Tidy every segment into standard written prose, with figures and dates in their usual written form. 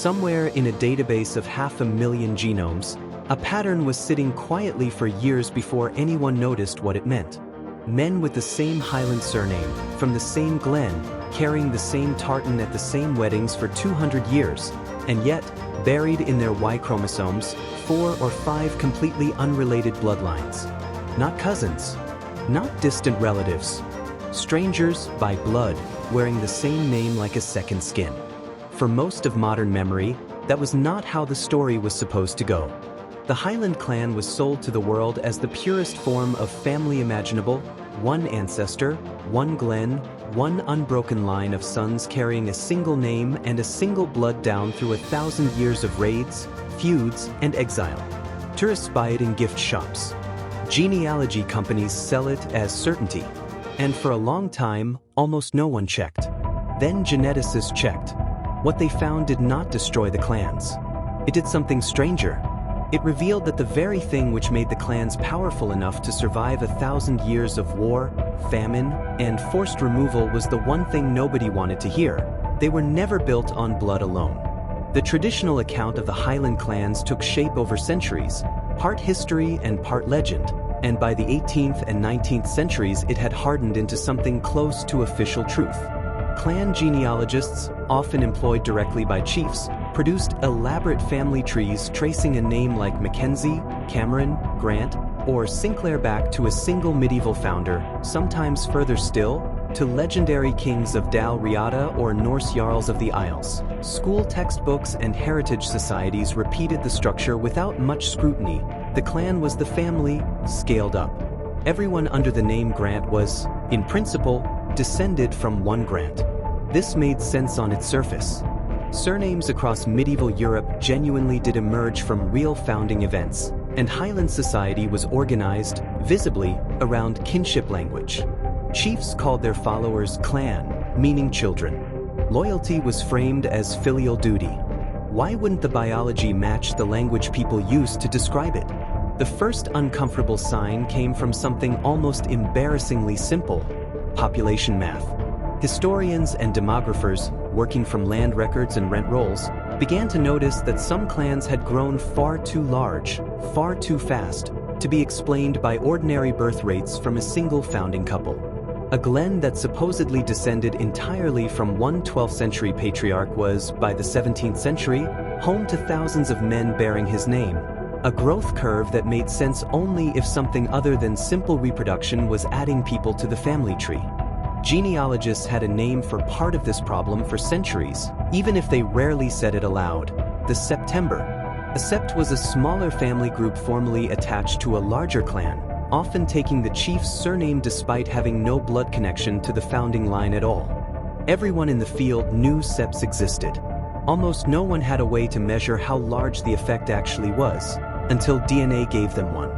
Somewhere in a database of 500,000 genomes, a pattern was sitting quietly for years before anyone noticed what it meant. Men with the same Highland surname, from the same glen, carrying the same tartan at the same weddings for 200 years, and yet, buried in their Y chromosomes, 4 or 5 completely unrelated bloodlines. Not cousins, not distant relatives. Strangers by blood, wearing the same name like a second skin. For most of modern memory, that was not how the story was supposed to go. The Highland clan was sold to the world as the purest form of family imaginable: one ancestor, one glen, one unbroken line of sons carrying a single name and a single blood down through 1,000 years of raids, feuds, and exile. Tourists buy it in gift shops. Genealogy companies sell it as certainty. And for a long time, almost no one checked. Then geneticists checked. What they found did not destroy the clans. It did something stranger. It revealed that the very thing which made the clans powerful enough to survive 1,000 years of war, famine, and forced removal was the one thing nobody wanted to hear. They were never built on blood alone. The traditional account of the Highland clans took shape over centuries, part history and part legend, and by the 18th and 19th centuries it had hardened into something close to official truth. Clan genealogists, often employed directly by chiefs, produced elaborate family trees tracing a name like Mackenzie, Cameron, Grant, or Sinclair back to a single medieval founder, sometimes further still, to legendary kings of Dal Riata or Norse Jarls of the Isles. School textbooks and heritage societies repeated the structure without much scrutiny. The clan was the family, scaled up. Everyone under the name Grant was, in principle, descended from one Grant. This made sense on its surface. Surnames across medieval Europe genuinely did emerge from real founding events, and Highland society was organized, visibly, around kinship language. Chiefs called their followers clan, meaning children. Loyalty was framed as filial duty. Why wouldn't the biology match the language people used to describe it? The first uncomfortable sign came from something almost embarrassingly simple: population math. Historians and demographers, working from land records and rent rolls, began to notice that some clans had grown far too large, far too fast, to be explained by ordinary birth rates from a single founding couple. A glen that supposedly descended entirely from one 12th century patriarch was, by the 17th century, home to thousands of men bearing his name. A growth curve that made sense only if something other than simple reproduction was adding people to the family tree. Genealogists had a name for part of this problem for centuries, even if they rarely said it aloud: the September. A sept was a smaller family group formally attached to a larger clan, often taking the chief's surname despite having no blood connection to the founding line at all. Everyone in the field knew septs existed. Almost no one had a way to measure how large the effect actually was, until DNA gave them one.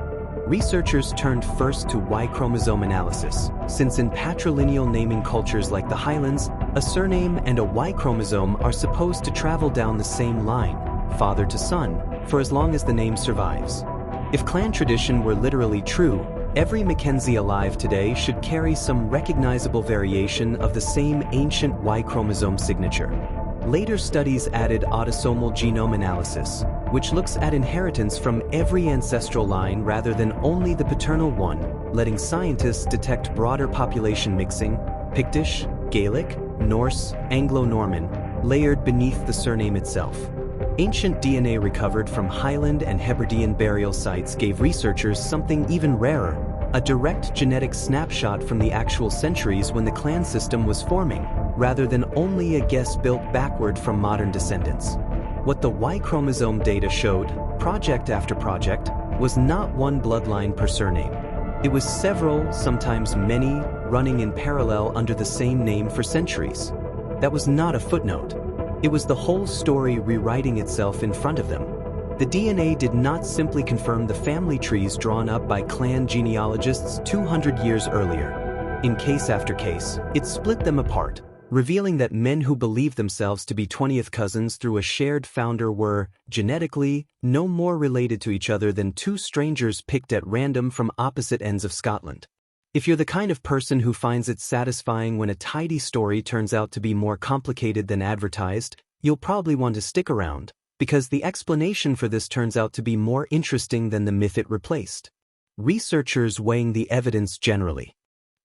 Researchers turned first to Y chromosome analysis, since in patrilineal naming cultures like the Highlands, a surname and a Y chromosome are supposed to travel down the same line, father to son, for as long as the name survives. If clan tradition were literally true, every Mackenzie alive today should carry some recognizable variation of the same ancient Y chromosome signature. Later studies added autosomal genome analysis, which looks at inheritance from every ancestral line rather than only the paternal one, letting scientists detect broader population mixing: Pictish, Gaelic, Norse, Anglo-Norman, layered beneath the surname itself. Ancient DNA recovered from Highland and Hebridean burial sites gave researchers something even rarer: a direct genetic snapshot from the actual centuries when the clan system was forming, rather than only a guess built backward from modern descendants. What the Y chromosome data showed, project after project, was not one bloodline per surname. It was several, sometimes many, running in parallel under the same name for centuries. That was not a footnote. It was the whole story rewriting itself in front of them. The DNA did not simply confirm the family trees drawn up by clan genealogists 200 years earlier. In case after case, it split them apart, revealing that men who believed themselves to be 20th cousins through a shared founder were, genetically, no more related to each other than two strangers picked at random from opposite ends of Scotland. If you're the kind of person who finds it satisfying when a tidy story turns out to be more complicated than advertised, you'll probably want to stick around, because the explanation for this turns out to be more interesting than the myth it replaced. Researchers weighing the evidence generally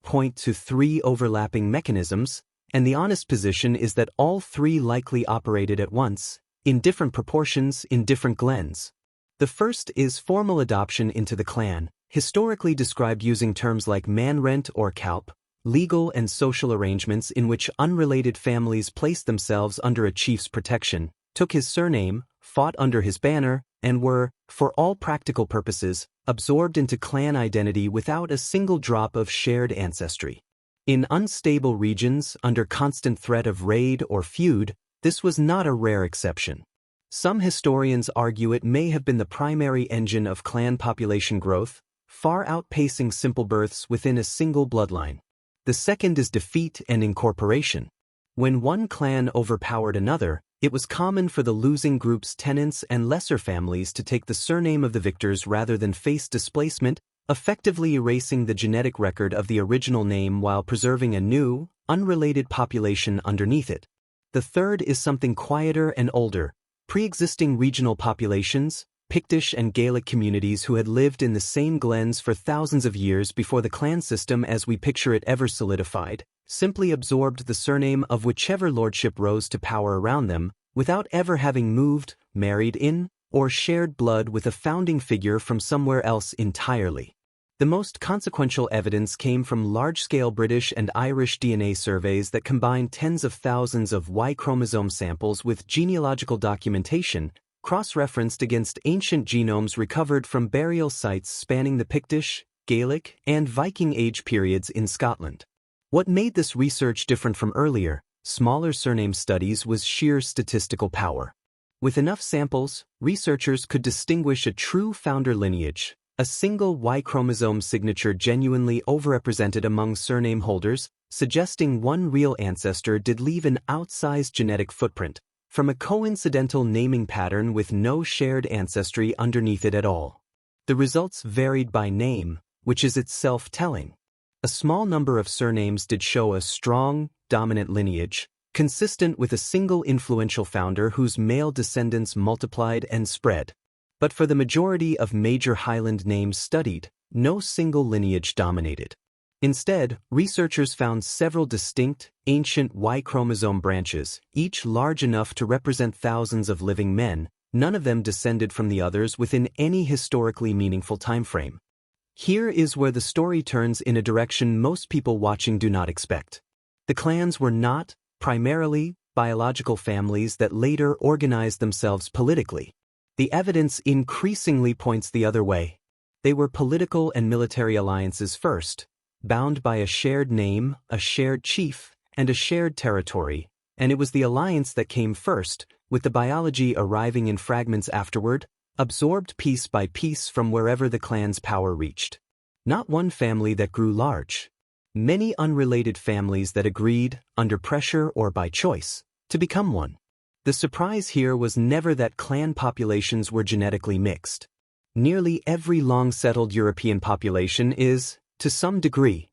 point to 3 overlapping mechanisms, and the honest position is that all 3 likely operated at once, in different proportions in different glens. The first is formal adoption into the clan, historically described using terms like manrent or calp, legal and social arrangements in which unrelated families placed themselves under a chief's protection, took his surname, fought under his banner, and were, for all practical purposes, absorbed into clan identity without a single drop of shared ancestry. In unstable regions, under constant threat of raid or feud, this was not a rare exception. Some historians argue it may have been the primary engine of clan population growth, far outpacing simple births within a single bloodline. The second is defeat and incorporation. When one clan overpowered another, it was common for the losing group's tenants and lesser families to take the surname of the victors rather than face displacement, effectively erasing the genetic record of the original name while preserving a new, unrelated population underneath it. The third is something quieter and older, pre-existing regional populations, Pictish and Gaelic communities who had lived in the same glens for thousands of years before the clan system as we picture it ever solidified, simply absorbed the surname of whichever lordship rose to power around them, without ever having moved, married in, or shared blood with a founding figure from somewhere else entirely. The most consequential evidence came from large-scale British and Irish DNA surveys that combined tens of thousands of Y chromosome samples with genealogical documentation, cross-referenced against ancient genomes recovered from burial sites spanning the Pictish, Gaelic, and Viking Age periods in Scotland. What made this research different from earlier, smaller surname studies was sheer statistical power. With enough samples, researchers could distinguish a true founder lineage, a single Y chromosome signature genuinely overrepresented among surname holders, suggesting one real ancestor did leave an outsized genetic footprint, from a coincidental naming pattern with no shared ancestry underneath it at all. The results varied by name, which is itself telling. A small number of surnames did show a strong, dominant lineage, consistent with a single influential founder whose male descendants multiplied and spread. But for the majority of major Highland names studied, no single lineage dominated. Instead, researchers found several distinct, ancient Y chromosome branches, each large enough to represent thousands of living men, none of them descended from the others within any historically meaningful timeframe. Here is where the story turns in a direction most people watching do not expect. The clans were not, primarily, biological families that later organized themselves politically. The evidence increasingly points the other way. They were political and military alliances first, bound by a shared name, a shared chief, and a shared territory, and it was the alliance that came first, with the biology arriving in fragments afterward, absorbed piece by piece from wherever the clan's power reached. Not one family that grew large. Many unrelated families that agreed, under pressure or by choice, to become one. The surprise here was never that clan populations were genetically mixed. Nearly every long-settled European population is, to some degree.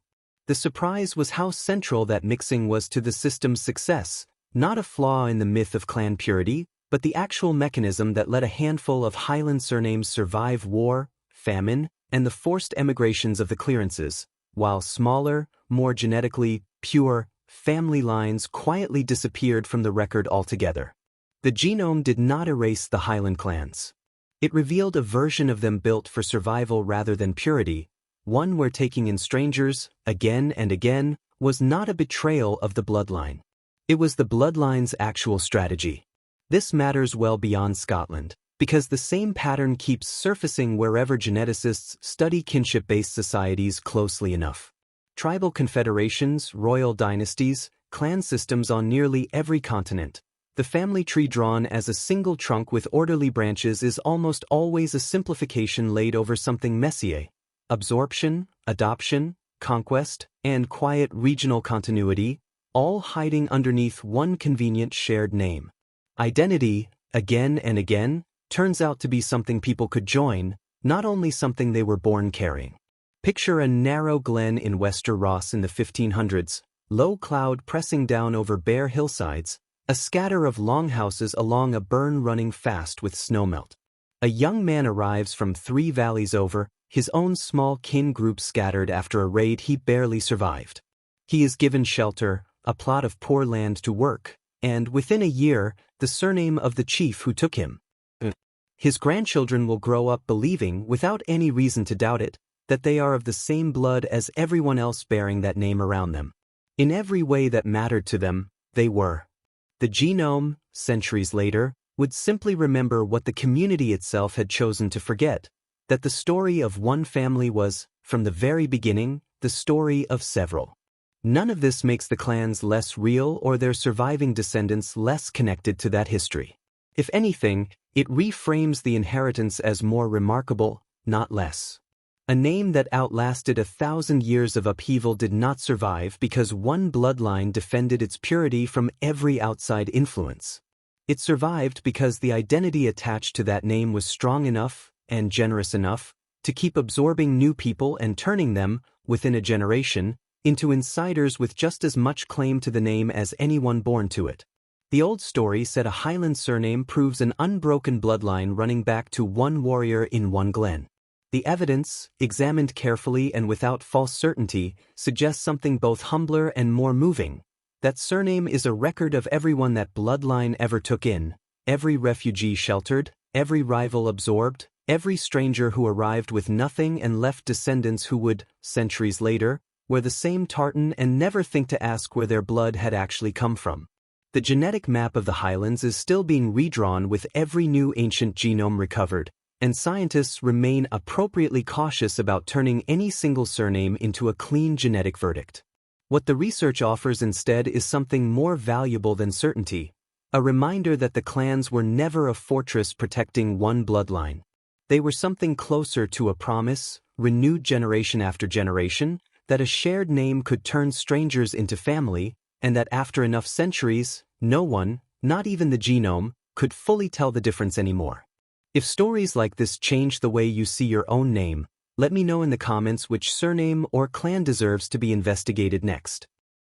The surprise was how central that mixing was to the system's success, not a flaw in the myth of clan purity, but the actual mechanism that let a handful of Highland surnames survive war, famine, and the forced emigrations of the clearances, while smaller, more genetically pure family lines quietly disappeared from the record altogether. The genome did not erase the Highland clans. It revealed a version of them built for survival rather than purity, one where taking in strangers, again and again, was not a betrayal of the bloodline. It was the bloodline's actual strategy. This matters well beyond Scotland, because the same pattern keeps surfacing wherever geneticists study kinship-based societies closely enough. Tribal confederations, royal dynasties, clan systems on nearly every continent. The family tree drawn as a single trunk with orderly branches is almost always a simplification laid over something messier. Absorption, adoption, conquest, and quiet regional continuity, all hiding underneath one convenient shared name. Identity, again and again, turns out to be something people could join, not only something they were born carrying. Picture a narrow glen in Wester Ross in the 1500s, low cloud pressing down over bare hillsides, A scatter of longhouses along a burn running fast with snowmelt. A young man arrives from 3 valleys over, his own small kin group scattered after a raid he barely survived. He is given shelter, a plot of poor land to work, and within a year, the surname of the chief who took him. His grandchildren will grow up believing, without any reason to doubt it, that they are of the same blood as everyone else bearing that name around them. In every way that mattered to them, they were. The genome, centuries later, would simply remember what the community itself had chosen to forget, that the story of one family was, from the very beginning, the story of several. None of this makes the clans less real or their surviving descendants less connected to that history. If anything, it reframes the inheritance as more remarkable, not less. A name that outlasted 1,000 years of upheaval did not survive because one bloodline defended its purity from every outside influence. It survived because the identity attached to that name was strong enough and generous enough to keep absorbing new people and turning them, within a generation, into insiders with just as much claim to the name as anyone born to it. The old story said a Highland surname proves an unbroken bloodline running back to one warrior in one glen. The evidence, examined carefully and without false certainty, suggests something both humbler and more moving. That surname is a record of everyone that bloodline ever took in, every refugee sheltered, every rival absorbed, every stranger who arrived with nothing and left descendants who would, centuries later, wear the same tartan and never think to ask where their blood had actually come from. The genetic map of the Highlands is still being redrawn with every new ancient genome recovered, and scientists remain appropriately cautious about turning any single surname into a clean genetic verdict. What the research offers instead is something more valuable than certainty, a reminder that the clans were never a fortress protecting one bloodline. They were something closer to a promise, renewed generation after generation, that a shared name could turn strangers into family, and that after enough centuries, no one, not even the genome, could fully tell the difference anymore. If stories like this change the way you see your own name, let me know in the comments which surname or clan deserves to be investigated next.